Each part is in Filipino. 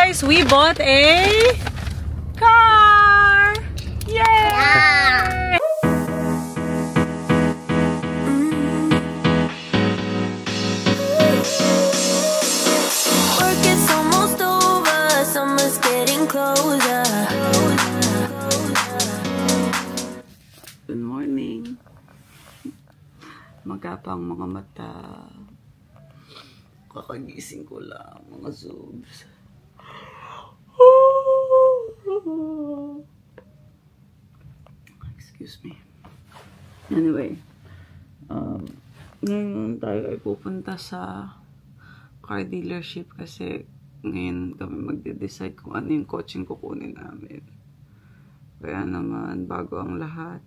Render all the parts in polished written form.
Guys, we bought a car! Yay! Yeah. Work is almost over, summer's getting closer. Good morning. Magapang mga mata. Kakagising ko lang, mga zoobs. Excuse me. Anyway, ngayon tayo ay pupunta sa car dealership kasi ngayon kami magde-decide kung ano yung coaching kukunin namin. Kaya naman, bago ang lahat,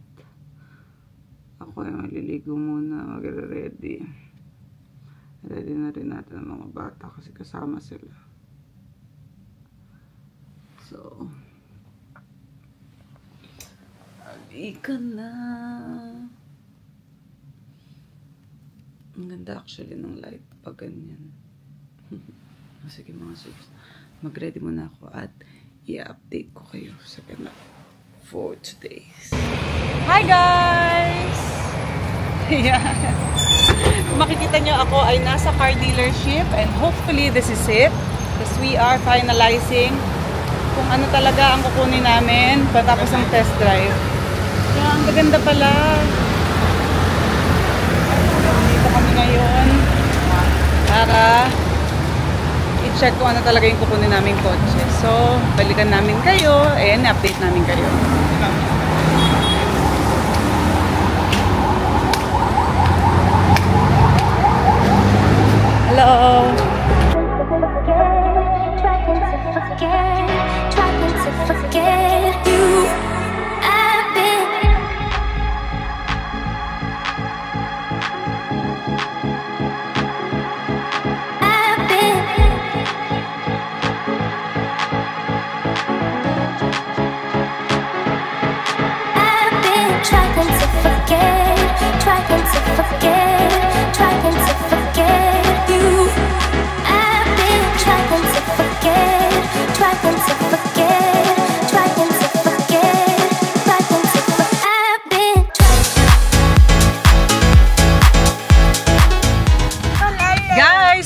ako ay maliligo muna, magre-ready. Ready na rin natin ang mga bata kasi kasama sila. So, halika na. Ang ganda actually ng light pag ganyan. Sige mga subs, mag-ready muna ako at i-update ko kayo sa kanila for today's. Hi guys! Yeah. Makikita nyo ako ay nasa car dealership and hopefully this is it because we are finalizing kung ano talaga ang kukunin namin patapos ng test drive. Kaya ang gaganda pala. Dito kami ngayon para i-check kung ano talaga yung kukunin namin kotse. So, balikan namin kayo and update namin kayo. Hello!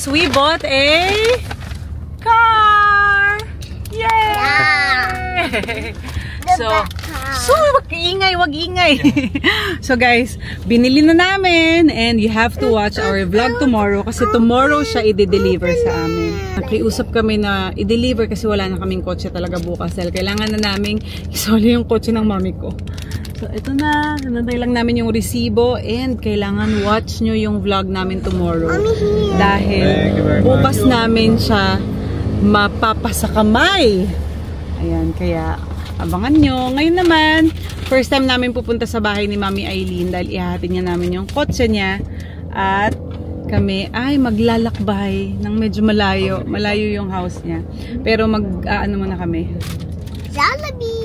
We bought a car! Yay! Yeah. So, wag ingay. So guys, binili na namin and you have to watch our vlog tomorrow kasi tomorrow siya i-deliver sa amin. Nakiusap kami na i-deliver kasi wala na kaming kotse talaga bukas dahil kailangan na naming isoli yung kotse ng mami ko. So, ito na. Nanay lang namin yung resibo and kailangan watch nyo yung vlog namin tomorrow. Dahil bukas namin siya mapapasa kamay. Ayan, kaya abangan nyo. Ngayon naman, first time namin pupunta sa bahay ni Mami Aileen dahil ihahatid niya namin yung kotse niya. At kami ay maglalakbay ng medyo malayo. Malayo yung house niya. Pero ano muna kami. Jollibee!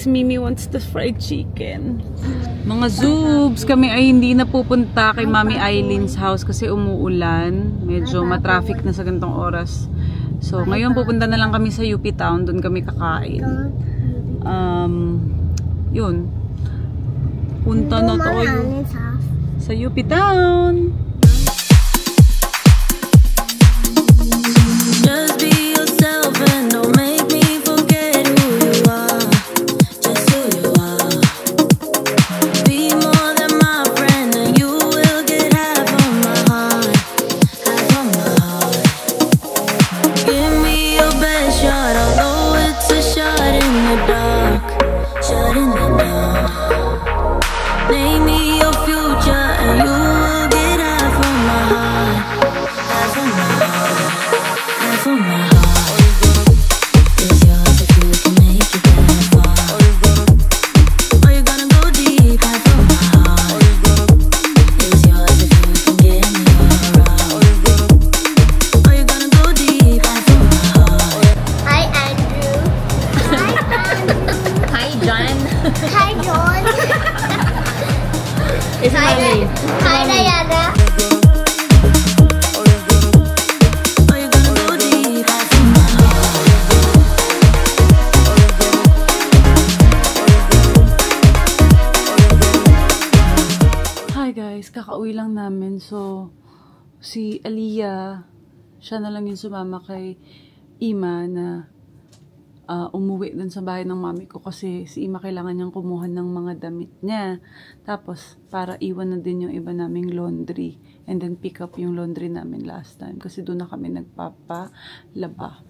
Mimi wants the fried chicken. Mga zoobs, kami ay hindi na pupunta kay Mami Eileen's house kasi umuulan. Medyo matraffic na sa ganitong oras. So, ngayon pupunta na lang kami sa UP Town. Doon kami kakain. Yun. Punta na tayo sa UP Town. Just be yourself and don't make me forget who you are. Name me your future and you will get out. kakauwi lang namin. So, si Aliyah, siya na lang yung sumama kay Ima na umuwi dun sa bahay ng mami ko kasi si Ima kailangan niyang kumuha ng mga damit niya. Tapos, para iwan na din yung iba naming laundry. And then, pick up yung laundry namin last time. Kasi doon na kami nagpapalaba.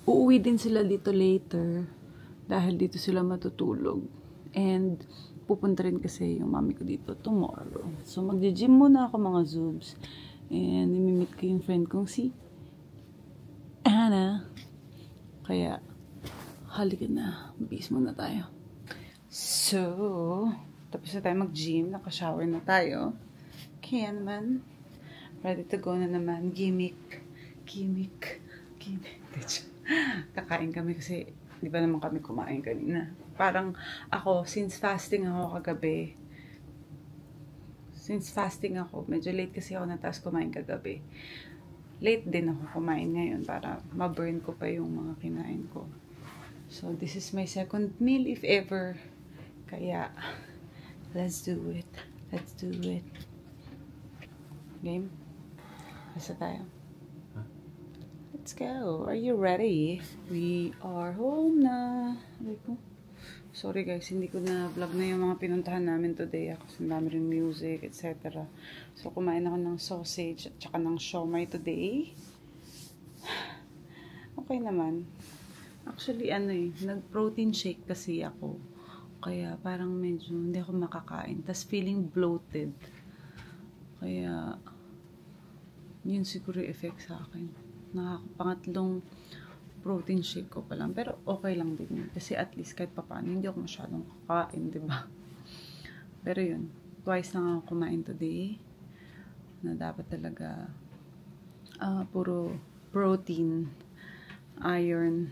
Uuwi din sila dito later. Dahil dito sila matutulog. And, pupunta rin kasi yung mami ko dito tomorrow. So, magje-gym muna ako mga zoobs. And, imimit ko yung friend kong si Anna. Kaya, halika na. Bis muna tayo. So, tapos na tayo mag-gym. Naka-shower na tayo. Kaya naman, ready to go na naman. Gimmick. Kakain kami kasi, di ba naman kami kumain kanina. Parang ako, since fasting ako kagabi, medyo late kasi ako na tapos kumain kagabi. Late din ako kumain ngayon para ma-burn ko pa yung mga kinain ko. So, this is my second meal if ever. Kaya, let's do it. Game? Basta tayo. Let's go. Are you ready? We are home na. Sorry guys, hindi ko na vlog na yung mga pinuntahan namin today. Kasi dami rin music, etc. So, kumain ako ng sausage at saka ng siomai today. Okay naman. Actually, nag-protein shake kasi ako. Kaya parang medyo hindi ako makakain. Tas feeling bloated. Kaya, yun siguro yung effect sa akin. Pangatlong protein shake ko pa lang. Pero okay lang din yun. Kasi at least kahit papaano, hindi ako masyadong kakain, diba? Pero yun, twice lang ako kumain today. Na dapat talaga puro protein, iron,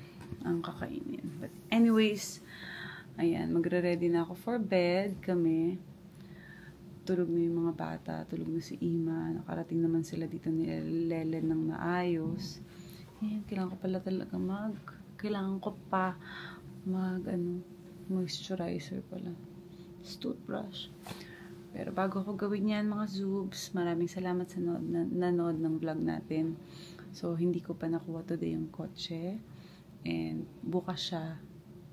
ang kakainin. But anyways, ayan, magre-ready na ako for bed kami. Tulog na yung mga bata, tulog na si Ima. Nakarating naman sila dito ni Lele ng maayos. Ayan, kailangan ko pa moisturizer pala. Toothbrush. Pero bago ko gawin yan mga zoobs, maraming salamat sa nanood ng vlog natin. So, hindi ko pa nakuha today yung kotse. And bukas siya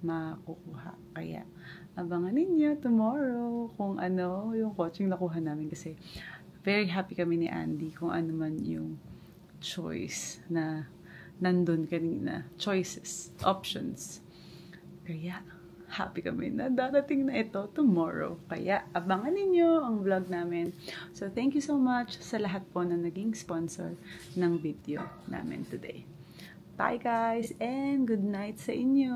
makukuha. Kaya, abangan ninyo tomorrow kung ano yung coaching nakuha namin. Kasi, very happy kami ni Andy kung ano man yung choice na nandun kanina. Choices, options. Kaya, happy kami na darating na ito tomorrow. Kaya, abangan ninyo ang vlog namin. So, thank you so much sa lahat po na naging sponsor ng video namin today. Bye guys, and good night sa inyo!